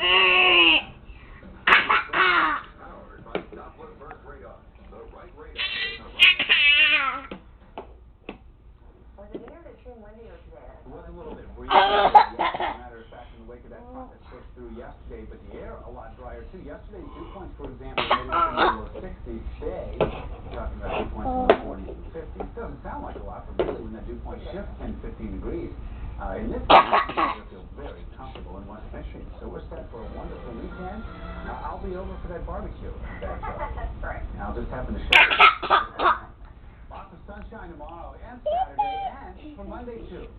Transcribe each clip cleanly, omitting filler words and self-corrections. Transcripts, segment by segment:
Was it near the extreme windy or today? It was a little bit breezy. As a matter of fact, in the wake of that front that pushed through yesterday, but the air a lot drier too. Yesterday's dew points, for example, maybe up in the low 60s. Today, we're talking about dew points in the 40s and 50s. Doesn't sound like a lot, but really when that dew point shifts 10, 15 degrees, in this case, I feel very comfortable in West Michigan. So we're set for a wonderful weekend. Now, I'll be over for that barbecue. That's right. I'll just happen to show you. Lots of sunshine tomorrow and Saturday, and for Monday too.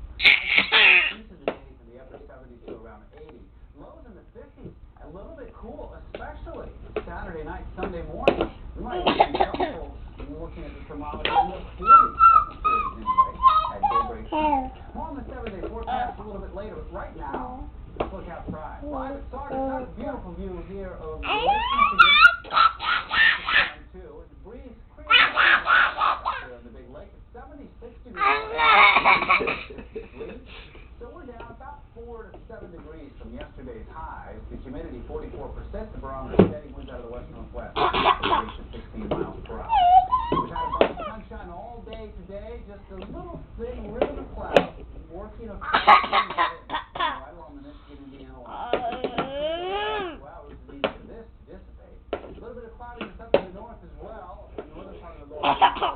Into the days in the upper 70s to around 80. Lows in the 50s. A little bit cool, especially Saturday night, Sunday morning. We might be helpful looking at the thermometer in the 40s. Anyway, at daybreak. More on the 7-day forecast a little bit later, but right now, let's look outside. Live at Saugus, not a beautiful view here of the Lake Michigan. The breeze crazy there in the big lake. It's 76 degrees. So we're down about 4 to 7 degrees from yesterday's highs. The humidity 44%. The barometer steady. Winds out of the west northwest. Rates at 16 miles per hour. We've had a bunch of sunshine all day today. Just a little thin ribbon of cloud working across right along the Michigan Indiana line. Wow, it was easy for this to dissipate. A little bit of cloudiness up in the north as well. In the northern part of the north.